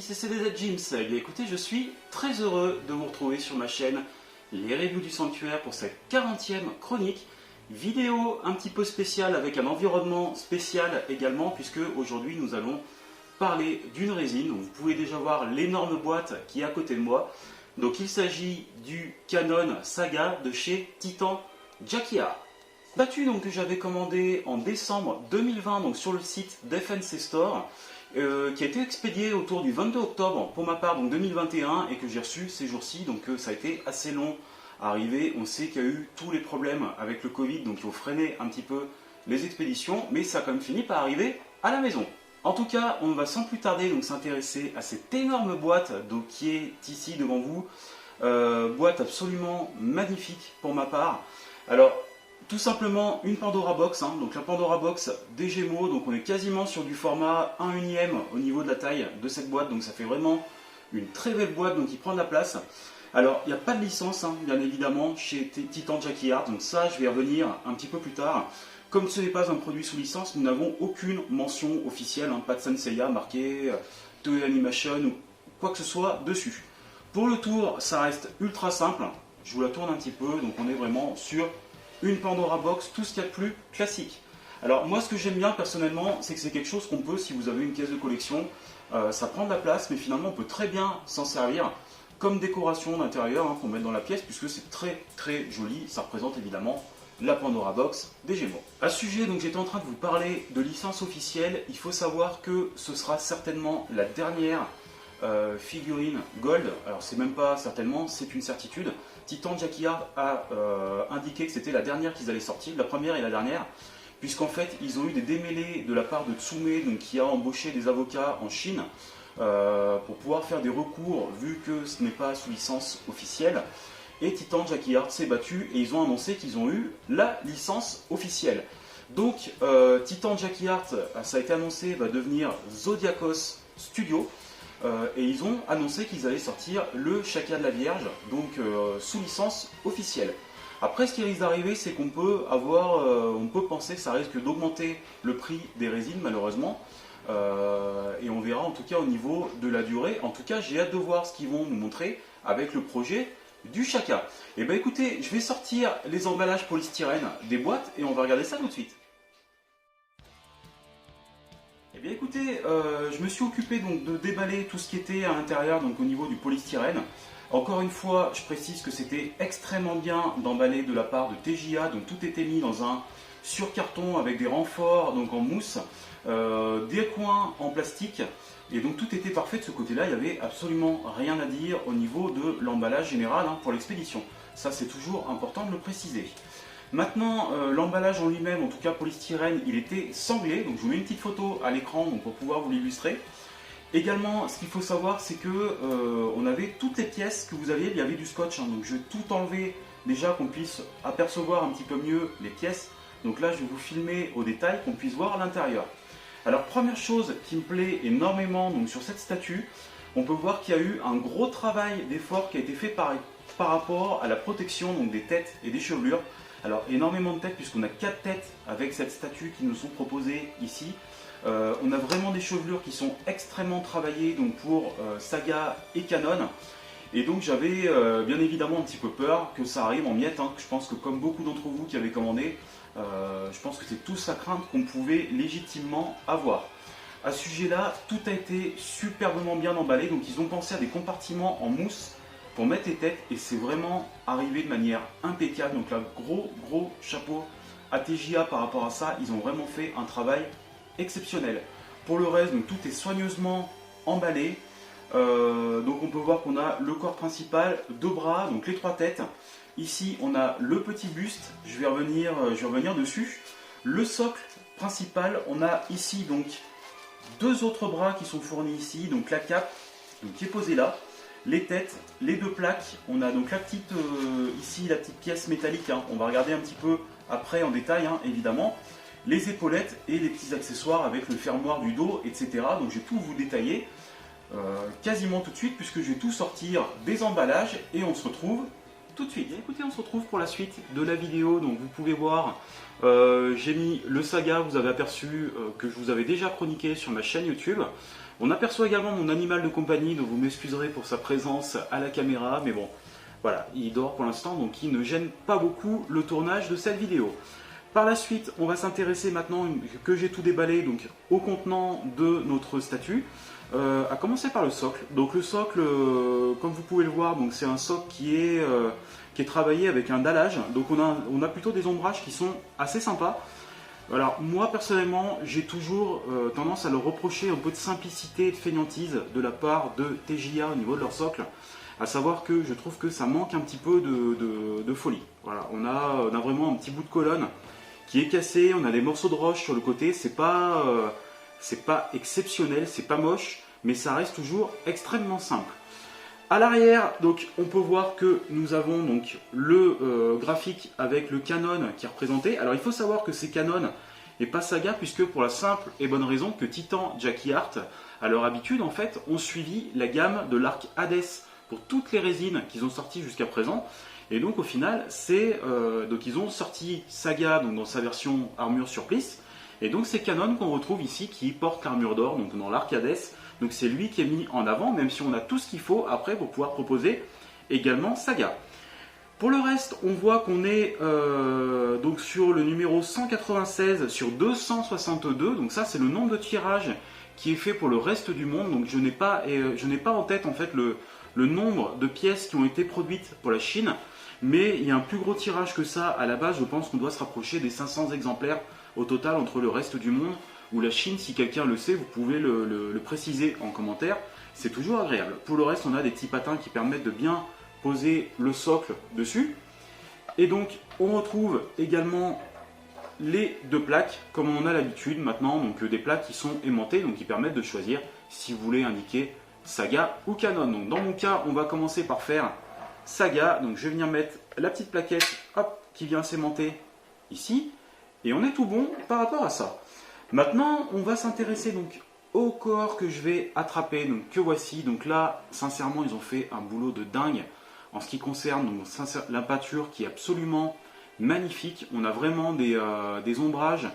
c'est CDZ James. Eh bien, écoutez, je suis très heureux de vous retrouver sur ma chaîne Les Reviews du Sanctuaire pour cette 40e chronique. Vidéo un petit peu spéciale avec un environnement spécial également, puisque aujourd'hui nous allons parler d'une résine. Donc, vous pouvez déjà voir l'énorme boîte qui est à côté de moi. Donc il s'agit du Canon Saga de chez Titan Jacquard. Battu donc que j'avais commandé en décembre 2020 donc sur le site d'FNC Store, qui a été expédié autour du 22 octobre pour ma part donc 2021 et que j'ai reçu ces jours-ci, donc ça a été assez long à arriver. On sait qu'il y a eu tous les problèmes avec le Covid, donc ils ont freiné un petit peu les expéditions, mais ça a quand même fini par arriver à la maison. En tout cas, on va sans plus tarder donc s'intéresser à cette énorme boîte donc, qui est ici devant vous. Boîte absolument magnifique pour ma part. Alors, tout simplement une Pandora Box, donc la Pandora Box des Gémeaux, donc on est quasiment sur du format 1/1 au niveau de la taille de cette boîte, donc ça fait vraiment une très belle boîte donc qui prend de la place. Alors, il n'y a pas de licence, bien évidemment, chez Titan Jacquard, donc ça je vais y revenir un petit peu plus tard. Comme ce n'est pas un produit sous licence, nous n'avons aucune mention officielle, pas de Senseiya marqué, Toei Animation ou quoi que ce soit dessus. Pour le tour, ça reste ultra simple, je vous la tourne un petit peu, donc on est vraiment sur une Pandora Box, tout ce qu'il y a de plus classique. Alors moi ce que j'aime bien personnellement, c'est que c'est quelque chose qu'on peut, si vous avez une caisse de collection, ça prend de la place, mais finalement on peut très bien s'en servir comme décoration d'intérieur pour mettre dans la pièce, puisque c'est très très joli, ça représente évidemment la Pandora Box des Gémeaux. À ce sujet, donc j'étais en train de vous parler de licence officielle. Il faut savoir que ce sera certainement la dernière figurine Gold. Alors c'est même pas certainement, c'est une certitude. Titan Jacquard a indiqué que c'était la dernière qu'ils allaient sortir, la première et la dernière, puisqu'en fait ils ont eu des démêlés de la part de Tsume, donc qui a embauché des avocats en Chine pour pouvoir faire des recours vu que ce n'est pas sous licence officielle. Et Titan Jacquard s'est battu et ils ont annoncé qu'ils ont eu la licence officielle. Donc Titan Jacquard, ça a été annoncé, va devenir Zodiacos Studio. Et ils ont annoncé qu'ils allaient sortir le Shaka de la Vierge, donc sous licence officielle. Après, ce qui risque d'arriver, c'est qu'on peut on peut penser que ça risque d'augmenter le prix des résines, malheureusement. Et on verra en tout cas au niveau de la durée. En tout cas, j'ai hâte de voir ce qu'ils vont nous montrer avec le projet du Shaka. Et bien écoutez, je vais sortir les emballages polystyrène des boîtes et on va regarder ça tout de suite. Et bien écoutez, je me suis occupé donc de déballer tout ce qui était à l'intérieur, donc au niveau du polystyrène. Encore une fois, je précise que c'était extrêmement bien d'emballer de la part de TJA, donc tout était mis dans un surcarton avec des renforts donc en mousse, des coins en plastique. Et donc tout était parfait de ce côté-là, il n'y avait absolument rien à dire au niveau de l'emballage général pour l'expédition. Ça c'est toujours important de le préciser. Maintenant, l'emballage en lui-même, en tout cas polystyrène, il était sanglé. Donc je vous mets une petite photo à l'écran pour pouvoir vous l'illustrer. Également, ce qu'il faut savoir, c'est que on avait toutes les pièces que vous aviez, il y avait du scotch. Donc je vais tout enlever déjà qu'on puisse apercevoir un petit peu mieux les pièces. Donc là, je vais vous filmer au détail, qu'on puisse voir l'intérieur. Alors première chose qui me plaît énormément donc, sur cette statue, on peut voir qu'il y a eu un gros travail d'effort qui a été fait par rapport à la protection donc, des têtes et des chevelures. Alors énormément de têtes puisqu'on a 4 têtes avec cette statue qui nous sont proposées ici. On a vraiment des chevelures qui sont extrêmement travaillées donc, pour Saga et Canon. Et donc j'avais bien évidemment un petit peu peur que ça arrive en miettes. Je pense que comme beaucoup d'entre vous qui avez commandé, je pense que c'est tout la crainte qu'on pouvait légitimement avoir. À ce sujet-là, tout a été superbement bien emballé. Donc ils ont pensé à des compartiments en mousse pour mettre les têtes et c'est vraiment arrivé de manière impeccable. Donc là, gros chapeau à TJA par rapport à ça. Ils ont vraiment fait un travail exceptionnel. Pour le reste, donc, tout est soigneusement emballé. Donc on peut voir qu'on a le corps principal, 2 bras, donc les 3 têtes. Ici on a le petit buste, je vais revenir dessus. Le socle principal, on a ici donc 2 autres bras qui sont fournis ici, donc la cape donc, qui est posée là. Les têtes, les 2 plaques, on a donc la petite ici la petite pièce métallique, on va regarder un petit peu après en détail évidemment. Les épaulettes et les petits accessoires avec le fermoir du dos, etc. Donc je vais tout vous détailler quasiment tout de suite puisque je vais tout sortir des emballages et on se retrouve tout de suite. Et écoutez, on se retrouve pour la suite de la vidéo. Donc vous pouvez voir, j'ai mis le Saga, vous avez aperçu que je vous avais déjà chroniqué sur ma chaîne YouTube. On aperçoit également mon animal de compagnie, donc vous m'excuserez pour sa présence à la caméra, mais bon, voilà, il dort pour l'instant, donc il ne gêne pas beaucoup le tournage de cette vidéo. Par la suite, on va s'intéresser maintenant, que j'ai tout déballé, donc au contenant de notre statue, à commencer par le socle. Donc le socle, comme vous pouvez le voir, c'est un socle qui est travaillé avec un dallage, donc on a plutôt des ombrages qui sont assez sympas. Alors moi personnellement, j'ai toujours tendance à leur reprocher un peu de simplicité et de fainéantise de la part de TJA au niveau de leur socle. À savoir que je trouve que ça manque un petit peu de folie. Voilà, on a vraiment un petit bout de colonne qui est cassé, on a des morceaux de roche sur le côté, c'est pas exceptionnel, c'est pas moche, mais ça reste toujours extrêmement simple. À l'arrière, donc, on peut voir que nous avons donc le graphique avec le Canon qui est représenté. Alors il faut savoir que c'est Canon et pas Saga, puisque pour la simple et bonne raison que Titan, Jackie Art, à leur habitude en fait, ont suivi la gamme de l'arc Hades pour toutes les résines qu'ils ont sorties jusqu'à présent. Et donc au final, donc ils ont sorti Saga donc dans sa version armure sur plisse. Et donc c'est Canon qu'on retrouve ici qui porte l'armure d'or, donc dans l'arc Hades. Donc c'est lui qui est mis en avant, même si on a tout ce qu'il faut après pour pouvoir proposer également Saga. Pour le reste, on voit qu'on est donc sur le numéro 196 sur 262. Donc ça c'est le nombre de tirages qui est fait pour le reste du monde. Donc je n'ai pas en tête en fait le nombre de pièces qui ont été produites pour la Chine. Mais il y a un plus gros tirage que ça. À la base, je pense qu'on doit se rapprocher des 500 exemplaires au total entre le reste du monde ou la Chine. Si quelqu'un le sait, vous pouvez le préciser en commentaire. C'est toujours agréable. Pour le reste, on a des petits patins qui permettent de bien poser le socle dessus. Et donc, on retrouve également les deux plaques, comme on en a l'habitude maintenant. Donc, des plaques qui sont aimantées, donc qui permettent de choisir si vous voulez indiquer Saga ou Canon. Donc, dans mon cas, on va commencer par faire Saga. Donc, je vais venir mettre la petite plaquette, hop, qui vient s'aimanter ici. Et on est tout bon par rapport à ça. Maintenant, on va s'intéresser donc au corps que je vais attraper, donc que voici. Donc là, sincèrement, ils ont fait un boulot de dingue en ce qui concerne donc, la peinture qui est absolument magnifique. On a vraiment des ombrages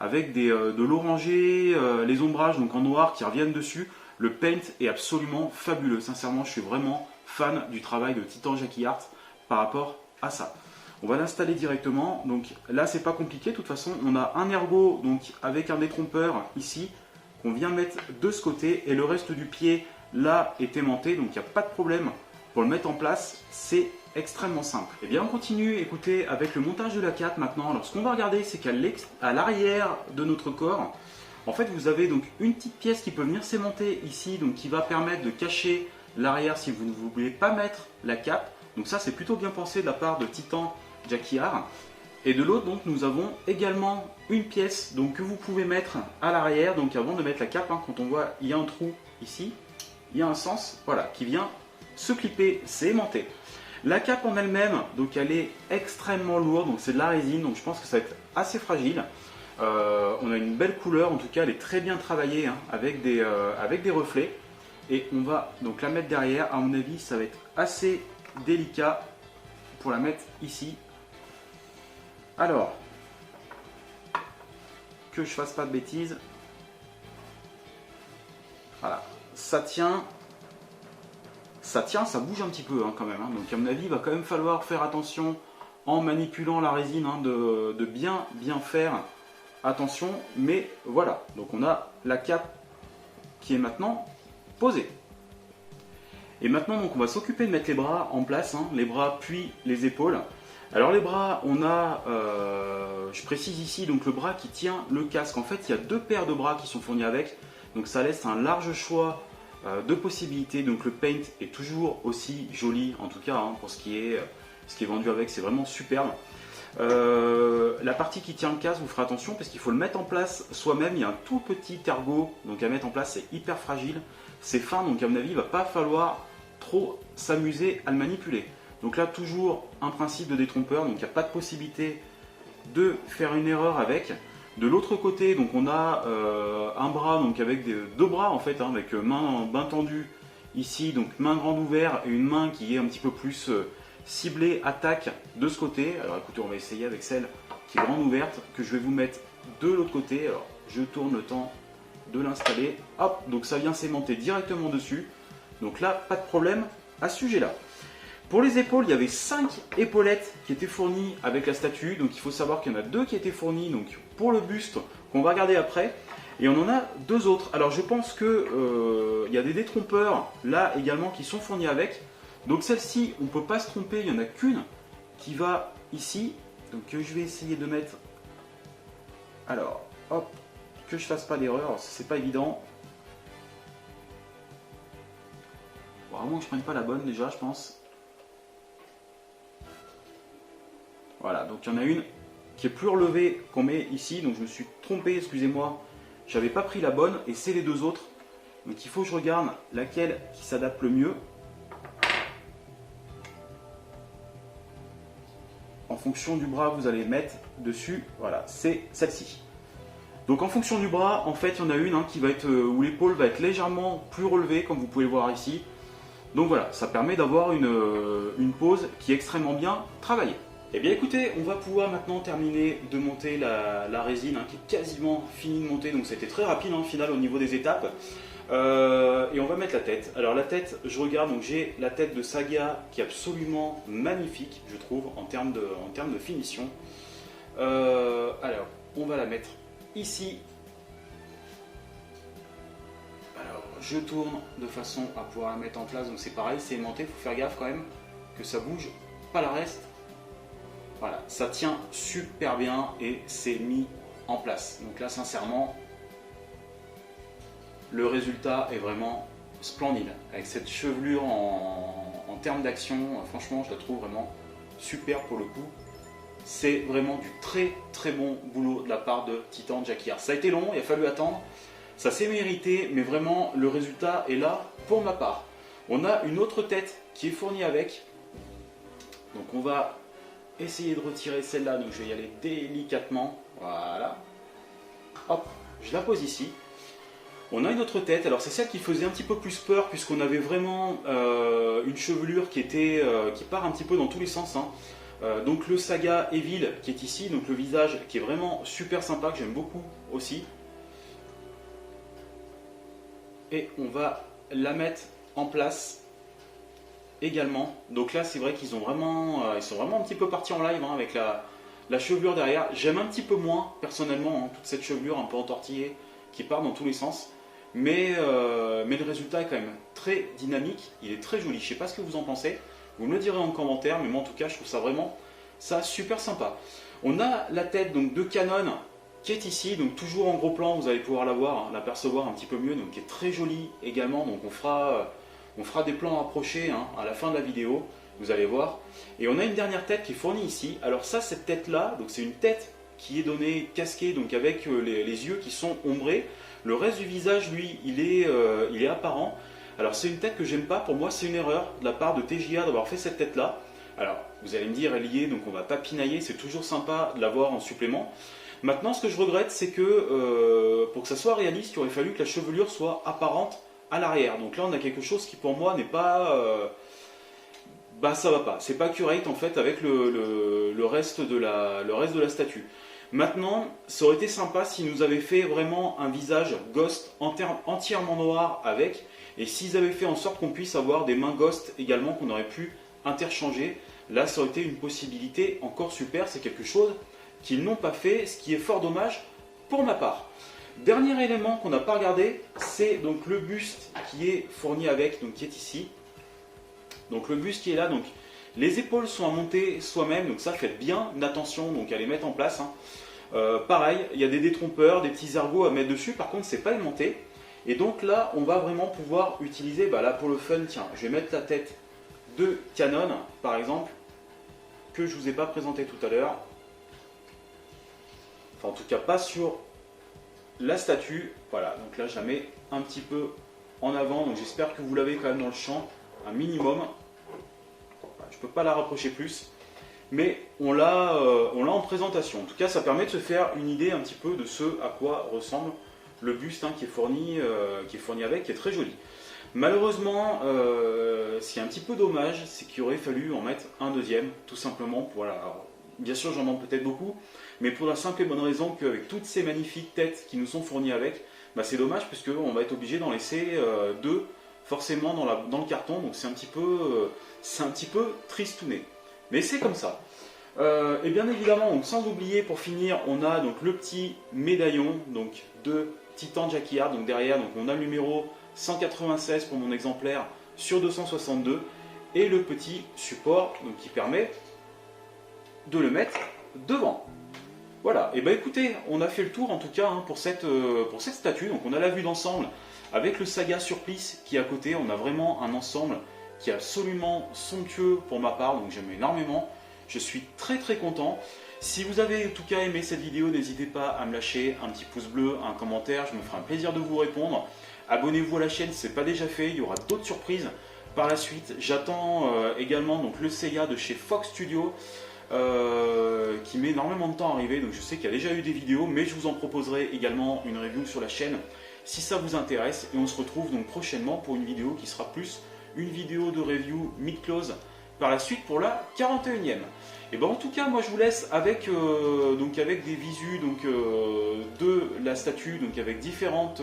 avec de l'orangé, les ombrages donc en noir qui reviennent dessus. Le paint est absolument fabuleux. Sincèrement, je suis vraiment fan du travail de Titan Jackie Art par rapport à ça. On va l'installer directement. Donc là, c'est pas compliqué. De toute façon, on a un ergot donc avec un détrompeur ici qu'on vient mettre de ce côté et le reste du pied là est aimanté. Donc il n'y a pas de problème pour le mettre en place. C'est extrêmement simple. Et bien, on continue. Écoutez, avec le montage de la cape maintenant. Alors, ce qu'on va regarder, c'est qu'à l'arrière de notre corps, en fait, vous avez donc une petite pièce qui peut venir s'aimanter ici, donc qui va permettre de cacher l'arrière si vous ne voulez pas mettre la cape. Donc ça, c'est plutôt bien pensé de la part de Titan Jackie Art. Et de l'autre, donc, nous avons également une pièce donc, que vous pouvez mettre à l'arrière. Donc avant de mettre la cape, quand on voit il y a un trou ici, il y a un sens voilà, qui vient se clipper, c'est aimanté. La cape en elle-même, donc elle est extrêmement lourde, donc c'est de la résine, donc je pense que ça va être assez fragile. On a une belle couleur, en tout cas elle est très bien travaillée avec des reflets. Et on va donc la mettre derrière, à mon avis ça va être assez délicat pour la mettre ici. Alors, que je fasse pas de bêtises. Voilà, ça tient, ça bouge un petit peu quand même. Donc à mon avis, il va quand même falloir faire attention en manipulant la résine, de bien faire attention. Mais voilà, donc on a la cape qui est maintenant posée. Et maintenant, donc, on va s'occuper de mettre les bras en place, les bras puis les épaules. Alors les bras, on a, je précise ici, donc le bras qui tient le casque. En fait, il y a deux paires de bras qui sont fournis avec. Donc ça laisse un large choix de possibilités. Donc le paint est toujours aussi joli, en tout cas pour ce qui est vendu avec, c'est vraiment superbe. La partie qui tient le casque, vous ferez attention parce qu'il faut le mettre en place soi-même. Il y a un tout petit ergot donc à mettre en place, c'est hyper fragile, c'est fin, donc à mon avis il ne va pas falloir trop s'amuser à le manipuler. Donc là toujours un principe de détrompeur, donc il n'y a pas de possibilité de faire une erreur avec. De l'autre côté, donc on a un bras donc avec deux bras en fait, avec main bien tendue ici, donc main grande ouverte et une main qui est un petit peu plus ciblée attaque de ce côté. Alors écoutez, on va essayer avec celle qui est grande ouverte, que je vais vous mettre de l'autre côté. Alors je tourne le temps de l'installer. Hop, donc ça vient s'aimanter directement dessus. Donc là, pas de problème à ce sujet-là. Pour les épaules, il y avait 5 épaulettes qui étaient fournies avec la statue. Donc il faut savoir qu'il y en a 2 qui étaient fournies donc, pour le buste, qu'on va regarder après. Et on en a 2 autres. Alors je pense que il y a des détrompeurs là également qui sont fournis avec. Donc celle-ci, on ne peut pas se tromper, il n'y en a qu'une qui va ici. Donc je vais essayer de mettre... Alors, hop, que je fasse pas d'erreur, c'est pas évident. Vraiment que je prenne pas la bonne déjà, je pense. Voilà, donc il y en a une qui est plus relevée qu'on met ici, donc je me suis trompé, excusez-moi, j'avais pas pris la bonne et c'est les 2 autres. Donc il faut que je regarde laquelle qui s'adapte le mieux. En fonction du bras que vous allez mettre dessus, voilà, c'est celle-ci. Donc en fonction du bras, en fait, il y en a une qui va être où l'épaule va être légèrement plus relevée, comme vous pouvez le voir ici. Donc voilà, ça permet d'avoir une pose qui est extrêmement bien travaillée. Eh bien écoutez, on va pouvoir maintenant terminer de monter la résine qui est quasiment finie de monter, donc c'était très rapide au final au niveau des étapes. Et on va mettre la tête. Alors la tête, je regarde, donc j'ai la tête de Saga qui est absolument magnifique, je trouve, en termes de finition. Alors, on va la mettre ici. Alors, je tourne de façon à pouvoir la mettre en place, donc c'est pareil, c'est aimanté, il faut faire gaffe quand même que ça bouge pas le reste. Voilà, ça tient super bien et c'est mis en place. Donc là, sincèrement, le résultat est vraiment splendide. Avec cette chevelure en termes d'action, franchement, je la trouve vraiment super pour le coup. C'est vraiment du très très bon boulot de la part de Titan Jacquard. Ça a été long, il a fallu attendre. Ça s'est mérité, mais vraiment, le résultat est là pour ma part. On a une autre tête qui est fournie avec. Donc on va essayer de retirer celle-là, donc je vais y aller délicatement, voilà, hop, je la pose ici. On a une autre tête, alors c'est celle qui faisait un petit peu plus peur, puisqu'on avait vraiment une chevelure qui part un petit peu dans tous les sens. Donc le Saga Evil qui est ici, donc le visage qui est vraiment super sympa, que j'aime beaucoup aussi. Et on va la mettre en place également. Donc là c'est vrai qu'ils sont vraiment un petit peu partis en live avec la chevelure derrière. J'aime un petit peu moins personnellement toute cette chevelure un peu entortillée qui part dans tous les sens, mais le résultat est quand même très dynamique, il est très joli. Je sais pas ce que vous en pensez, vous me le direz en commentaire, mais moi en tout cas je trouve ça vraiment super sympa. On a la tête donc de Canon qui est ici, donc toujours en gros plan, vous allez pouvoir la voir, l'apercevoir un petit peu mieux, donc qui est très jolie également. Donc on fera des plans rapprochés à la fin de la vidéo, vous allez voir. Et on a une dernière tête qui est fournie ici. Alors ça, cette tête là, donc c'est une tête qui est donnée casquée, donc avec les yeux qui sont ombrés. Le reste du visage, lui, il est apparent. Alors c'est une tête que j'aime pas, pour moi c'est une erreur de la part de TJA d'avoir fait cette tête là. Alors vous allez me dire, elle y est, donc on va pas pinailler, c'est toujours sympa de l'avoir en supplément. Maintenant, ce que je regrette, c'est que pour que ça soit réaliste, il aurait fallu que la chevelure soit apparente à l'arrière. Donc là, on a quelque chose qui pour moi n'est pas... ça va pas. C'est pas accurate en fait avec le reste de la statue. Maintenant, ça aurait été sympa s'ils nous avaient fait vraiment un visage Ghost entièrement noir avec, et s'ils avaient fait en sorte qu'on puisse avoir des mains Ghost également qu'on aurait pu interchanger. Là, ça aurait été une possibilité encore super. C'est quelque chose qu'ils n'ont pas fait, ce qui est fort dommage pour ma part. Dernier élément qu'on n'a pas regardé, c'est donc le buste qui est fourni avec, donc qui est ici. Donc le buste qui est là, donc les épaules sont à monter soi-même, donc ça faites bien attention donc à les mettre en place. Pareil, il y a des détrompeurs, des petits ergots à mettre dessus, par contre c'est pas aimanté. Et donc là, on va vraiment pouvoir utiliser, là pour le fun, tiens, je vais mettre la tête de Canon par exemple, que je ne vous ai pas présenté tout à l'heure. Enfin en tout cas pas sur la statue. Voilà, donc là je la mets un petit peu en avant, donc j'espère que vous l'avez quand même dans le champ, un minimum. Je ne peux pas la rapprocher plus, mais on l'a en présentation. En tout cas ça permet de se faire une idée un petit peu de ce à quoi ressemble le buste qui est fourni avec, qui est très joli. Malheureusement, ce qui est un petit peu dommage, c'est qu'il aurait fallu en mettre un deuxième, tout simplement. Voilà. Alors, bien sûr, j'en demande peut-être beaucoup, mais pour la simple et bonne raison qu'avec toutes ces magnifiques têtes qui nous sont fournies avec, bah, c'est dommage puisqu'on va être obligé d'en laisser deux forcément dans le carton, donc c'est un petit peu tristouné. Mais c'est comme ça. Et bien évidemment, donc, sans oublier pour finir, on a donc le petit médaillon donc, de Titan Jackie Hart. Donc derrière, donc, on a le numéro 196 pour mon exemplaire sur 262 et le petit support donc, qui permet de le mettre devant. Voilà, et bien écoutez, on a fait le tour en tout cas pour cette statue. Donc on a la vue d'ensemble avec le Saga Surplice qui est à côté. On a vraiment un ensemble qui est absolument somptueux pour ma part, donc j'aime énormément. Je suis très très content. Si vous avez en tout cas aimé cette vidéo, n'hésitez pas à me lâcher un petit pouce bleu, un commentaire, je me ferai un plaisir de vous répondre. Abonnez-vous à la chaîne si ce n'est pas déjà fait, il y aura d'autres surprises par la suite. J'attends également donc, le Seiya de chez Fox Studio qui met énormément de temps à arriver, donc je sais qu'il y a déjà eu des vidéos, mais je vous en proposerai également une review sur la chaîne si ça vous intéresse. Et on se retrouve donc prochainement pour une vidéo qui sera plus une vidéo de review mid-close par la suite pour la 41e. Et ben en tout cas, moi je vous laisse avec, des visus de la statue, donc avec différentes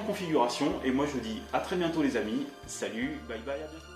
configurations. Et moi je vous dis à très bientôt les amis. Salut, bye bye, à bientôt.